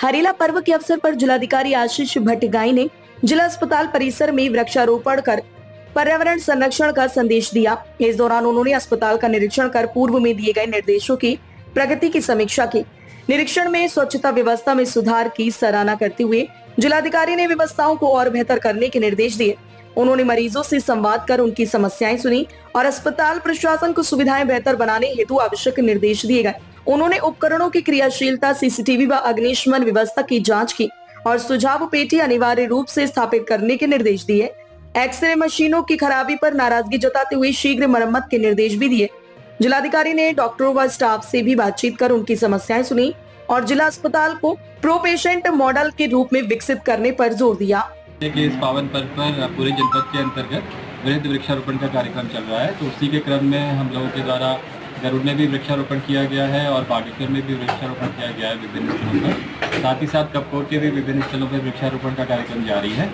हरेला पर्व के अवसर पर जिलाधिकारी आशीष भट्टगाई ने जिला अस्पताल परिसर में वृक्षारोपण कर पर्यावरण संरक्षण का संदेश दिया। इस दौरान उन्होंने अस्पताल का निरीक्षण कर पूर्व में दिए गए निर्देशों की प्रगति की समीक्षा की। निरीक्षण में स्वच्छता व्यवस्था में सुधार की सराहना करते हुए जिलाधिकारी ने व्यवस्थाओं को और बेहतर करने के निर्देश दिए। उन्होंने मरीजों से संवाद कर उनकी समस्याएं सुनी और अस्पताल प्रशासन को सुविधाएं बेहतर बनाने हेतु आवश्यक निर्देश दिए गए। उन्होंने उपकरणों की क्रियाशीलता, सीसीटीवी व अग्निशमन व्यवस्था की जांच की और सुझाव पेटी अनिवार्य रूप से स्थापित करने के निर्देश दिए। एक्सरे मशीनों की खराबी पर नाराजगी जताते हुए शीघ्र मरम्मत के निर्देश भी दिए। जिलाधिकारी ने डॉक्टरों व स्टाफ से भी बातचीत कर उनकी समस्याएं सुनी और जिला अस्पताल को प्रो पेशेंट मॉडल के रूप में विकसित करने पर जोर दिया। इस पावन पर्व पर पूरे जनपद के अंतर्गत वृहद वृक्षारोपण का कार्यक्रम चल रहा है, तो उसी के क्रम में हम लोगों के द्वारा गरुड़ में भी वृक्षारोपण किया गया है और बागेश्वर में भी वृक्षारोपण किया गया है विभिन्न स्थलों पर। साथ ही साथ कपकोट के भी विभिन्न स्थलों पर वृक्षारोपण का कार्यक्रम जारी है।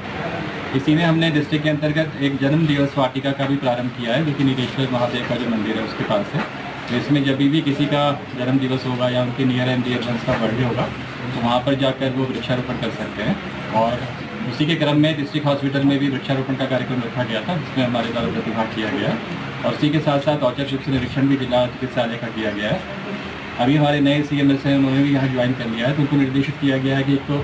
इसी में हमने डिस्ट्रिक्ट के अंतर्गत एक जन्म दिवस वाटिका का भी प्रारंभ किया है, जो कि नीलेश्वर महादेव का जो मंदिर है उसके पास है। तो इसमें जब भी किसी का जन्म दिवस होगा या उनके नियर एंड डियर वंस का बर्थडे होगा तो वहाँ पर जाकर वो वृक्षारोपण कर सकते हैं। और उसी के क्रम में डिस्ट्रिक्ट हॉस्पिटल में भी वृक्षारोपण का कार्यक्रम रखा गया था, जिसमें हमारे द्वारा प्रतिभाग किया गया और उसी के साथ साथ औचक रूप से निरीक्षण भी जिला चिकित्सालय का किया गया है। अभी हमारे नए CMS हैं, उन्होंने भी यहाँ ज्वाइन कर लिया है, तो उनको निर्देशित किया गया है कि एक तो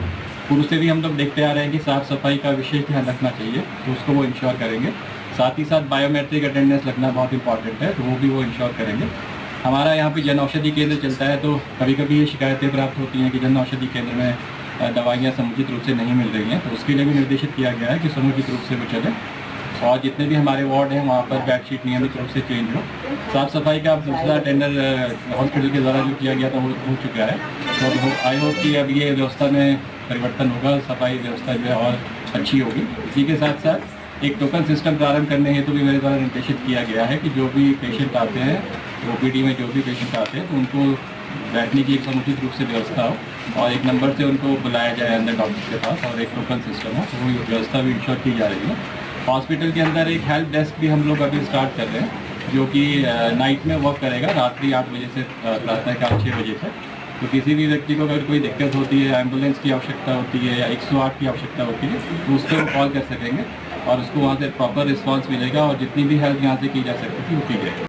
पूर्व से भी हम लोग देखते आ रहे हैं कि साफ़ सफाई का विशेष ध्यान रखना चाहिए, तो उसको वो इंश्योर करेंगे। साथ ही साथ बायोमेट्रिक अटेंडेंस लगना बहुत इंपॉर्टेंट है, तो वो भी वो इंश्योर करेंगे। हमारा यहाँ पे जन औषधि केंद्र चलता है, तो कभी कभी ये शिकायतें प्राप्त होती हैं कि जन औषधि केंद्र में दवाइयाँ समुचित रूप से नहीं मिल रही हैं, तो उसके लिए भी निर्देशित किया गया है कि समुचित रूप से वो चले और जितने भी हमारे वार्ड हैं वहाँ पर बेडशीट नियमित रूप से चेंज हो। साफ़ सफाई का दूसरा टेंडर हॉस्पिटल के द्वारा जो किया गया था वो हो चुका है, तो आई होप कि अब ये व्यवस्था में परिवर्तन होगा, सफाई व्यवस्था जो है और अच्छी होगी। इसी के साथ साथ एक टोकन सिस्टम प्रारंभ करने हेतु भी मेरे द्वारा निर्देशित किया गया है कि जो भी पेशेंट आते हैं OPD में, जो भी पेशेंट आते हैं तो उनको बैठने की एक समुचित रूप से व्यवस्था हो और एक नंबर से उनको बुलाया जाए अंदर डॉक्टर के पास और एक टोकन सिस्टम हो, तो वो व्यवस्था भी इंश्योर की जा रही है। हॉस्पिटल के अंदर एक हेल्प डेस्क भी हम लोग अभी स्टार्ट कर रहे हैं, जो कि नाइट में वर्क करेगा, रात्रि 8 बजे से प्रातःकाल 6 बजे तक। तो किसी भी व्यक्ति को अगर कोई दिक्कत होती है, एम्बुलेंस की आवश्यकता होती है या 108 की आवश्यकता होती है, तो उस पर वो कॉल कर सकेंगे और उसको वहाँ से प्रॉपर रिस्पांस मिलेगा और जितनी भी हेल्प यहाँ से की जा सकती थी वो की जाएगी।